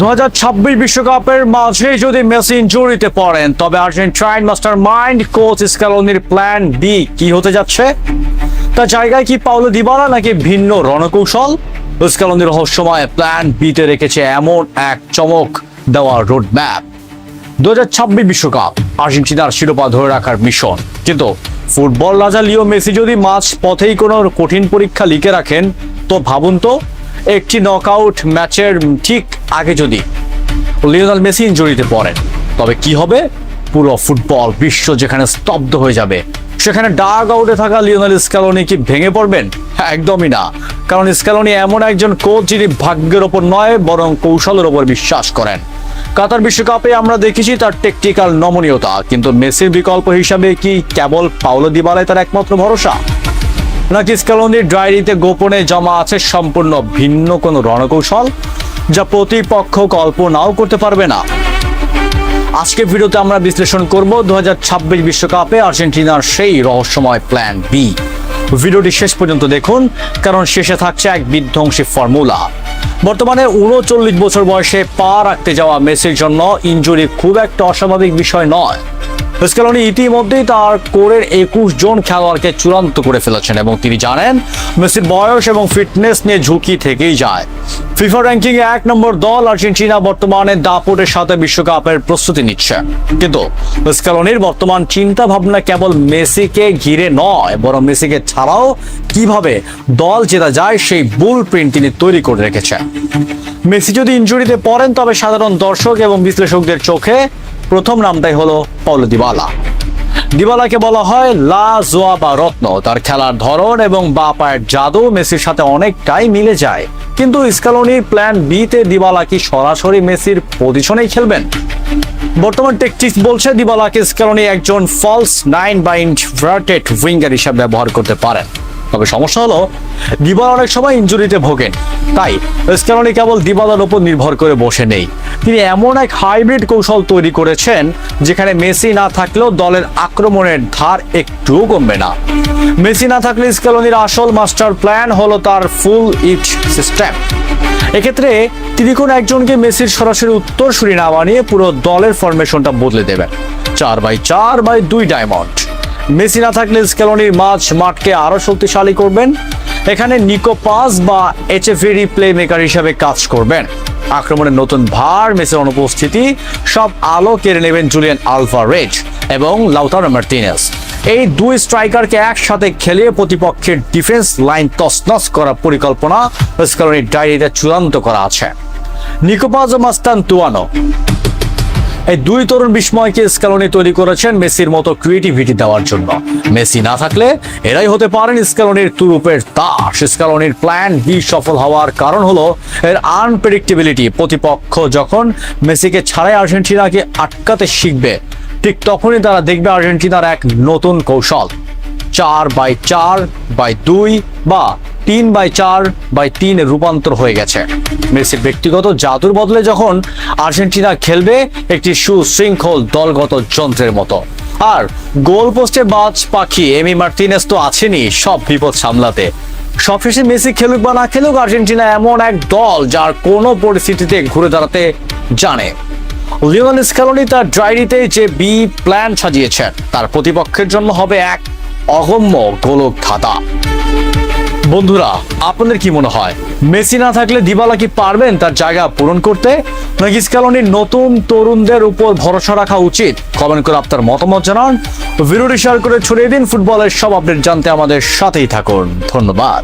2026 বিশ্বকাপের মাঝে যদি মেসি ইনজুরিতে পড়েন তবে আর্জেন্টাইন মাস্টার মাইন্ড কোচ স্ক্যালোনির প্ল্যান বি কি হতে যাচ্ছে? তার জায়গায় কি পাওলো দিবালা নাকি ভিন্ন রণকৌশল? স্ক্যালোনির রহস্যময় প্ল্যান বিতে রেখেছে এমন এক চমক দেওয়া রোড ম্যাপ। 2026 বিশ্বকাপ আর্জেন্টিনার শিরোপা ধরে রাখার মিশন, কিন্তু ফুটবল রাজা লিও মেসি যদি মাঝ পথেই কোনো কঠিন পরীক্ষা লিখে রাখেন তো ভাবুন তো, একটি নকআউট ম্যাচের ঠিক আগে যদি লিওনেল মেসি ইনজুরিতে পড়েন তবে কি হবে? পুরো ফুটবল বিশ্ব যেখানে স্তব্ধ হয়ে যাবে, সেখানে ডাগ আউটে থাকা লিওনেল স্ক্যালোনি কি ভেঙে পড়বেন? একদমই না, কারণ স্ক্যালোনি এমন একজন কোচ যিনি ভাগ্যের ওপর নয় বরং কৌশলের ওপর বিশ্বাস করেন। কাতার বিশ্বকাপে আমরা দেখেছি তার টেকনিক্যাল নমনীয়তা, কিন্তু মেসির বিকল্প হিসাবে কি কেবল পাওলো দিবালাই তার একমাত্র ভরসা, নাকি স্ক্যালোনির ডায়েরিতে গোপনে জমা আছে সম্পূর্ণ ভিন্ন কোনো রণকৌশল যা প্রতিপক্ষ কল্পনাও করতে পারবে না? আজকে ভিডিওতে আমরা বিশ্লেষণ করব 2026 বিশ্বকাপে আর্জেন্টিনার সেই রহস্যময় প্ল্যান বি। ভিডিওটি শেষ পর্যন্ত দেখুন, কারণ শেষে থাকছে এক বিধ্বংসী ফর্মুলা। বর্তমানে 39 বছর বয়সে পা রাখতে যাওয়া মেসির জন্য ইনজুরি খুব একটা অস্বাভাবিক বিষয় নয়। স্ক্যালোনি ইতিমধ্যেই তার কোরের 21 জন খেলোয়াড়কে চূড়ান্ত করে ফেলেছেন এবং তিনি জানেন মেসির বয়স এবং ফিটনেস নিয়ে ঝুঁকি থেকেই যায়। ফিফা র্যাঙ্কিং 1 নম্বর দল আর্জেন্টিনা বর্তমানে দাপটের সাথে বিশ্বকাপের প্রস্তুতি নিচ্ছে, কিন্তু স্ক্যালোনির বর্তমান চিন্তা ভাবনা কেবল মেসিকে ঘিরে নয় বরং মেসিকে ছাড়াও কিভাবে দল জেতা যায় সেই বুল প্রিন্ট তিনি তৈরি করে রেখেছেন। মেসি যদি ইনজুরিতে পড়েন তবে সাধারণ দর্শক এবং বিশ্লেষকদের চোখে প্রথম নামটাই হলো পাওলো দিবালা। দিবালাকে বলা হয় লা জোয়া বা রত্ন। তার খেলার ধরন এবং বা পায়ের জাদু মেসির সাথে অনেকটাই মিলে যায়, কিন্তু স্ক্যালোনির প্ল্যান বি তে দিবালা কি সরাসরি মেসির পজিশনেই খেলবেন? বর্তমান টেকটিক্স বলছে দিবালাকে স্ক্যালোনি একজন ফলস 9 বা ইনভার্টেড উইঙ্গার হিসাবে ব্যবহার করতে পারেন। তবে সমস্যা হলো দিবালা অনেক সময় ইনজুরিতে ভোগেন, তাই স্ক্যালোনি কেবল দিবালার উপর নির্ভর করে বসে নেই। তিনি এমন এক হাইব্রিড কৌশল তৈরি করেছেন যেখানে মেসি না থাকলেও দলের আক্রমণের ধার একটুও কমবে না। মেসি না থাকলে স্ক্যালোনির আসল মাস্টার প্ল্যান হলো তার ফুল ইট সিস্টেম। এক্ষেত্রে তিনি কোন একজনকে মেসির সরাসরি উত্তরসূরি না বানিয়ে পুরো দলের ফরমেশনটা বদলে দেবেন। 4x4x2 diamond. মেসি না থাকলে স্ক্যালোনির মাঠকে আরো শক্তিশালী করবেন। এখানে নিকো পাস বা এইচএফএরি প্লে মেকার হিসেবে কাজ করবেন। আক্রমণের নতুন ভার মেসির অনুপস্থিতি সব আলো কেড়ে নেবেন জুলিয়ান আলভারেজ এবং লাউতারো মার্টিনেজ। এই দুই স্ট্রাইকারকে একসাথে খেলিয়ে প্রতিপক্ষের ডিফেন্স লাইন তছনছ করার পরিকল্পনা স্ক্যালোনির ডায়েরিতে চূড়ান্ত করা আছে। নিকো পাস ও মাস্তানতুয়ানো, এই দুই তরুণ বিস্ময়কে স্ক্যালোনি তৈরি করেছেন মেসির মতো ক্রিয়েটিভিটি দেওয়ার জন্য। মেসি না থাকলে এরাই হতে পারেন স্ক্যালোনির তুরুপের তাস। স্ক্যালোনির প্ল্যান বি সফল হওয়ার কারণ হলো এর আনপ্রেডিক্টেবিলিটি। প্রতিপক্ষ যখন মেসিকে ছাড়াই আর্জেন্টিনাকে আটকাতে শিখবে, ঠিক তখনই তারা দেখবে আর্জেন্টিনার এক নতুন কৌশল 4x4x2 বা 3x4x3 রূপান্তর হয়ে গেছে। মেসির ব্যক্তিগত জাদুর বদলে যখন আর্জেন্টিনা খেলবে একটি সুশৃঙ্খল দলগত যন্ত্রের মতো। আর গোল পোস্টে বাজ পাখি এমি মার্টিনেজ তো আছেনই সব বিপদ সামলাতে। সবশেষে মেসি খেলুক বা না খেলুক, আর্জেন্টিনা এমন এক দল যার কোনো পরিস্থিতিতে ঘুরে দাঁড়াতে জানে। লিওনেল স্ক্যালোনি তার ডায়েরিতে যে বি প্ল্যান সাজিয়েছেন তার প্রতিপক্ষের জন্য হবে এক অগম্য গোলক ধাঁধা। বন্ধুরা, আপনাদের কি মনে হয় মেসি না থাকলে দিবালা কি পারবেন তার জায়গা পূরণ করতে, নাকি স্ক্যালোনির নতুন তরুণদের উপর ভরসা রাখা উচিত? কমেন্ট করে আপনার মতামত জানান। ভিডিওটি শেয়ার করে ছড়িয়ে দিন। ফুটবলের সব আপডেট জানতে আমাদের সাথেই থাকুন। ধন্যবাদ।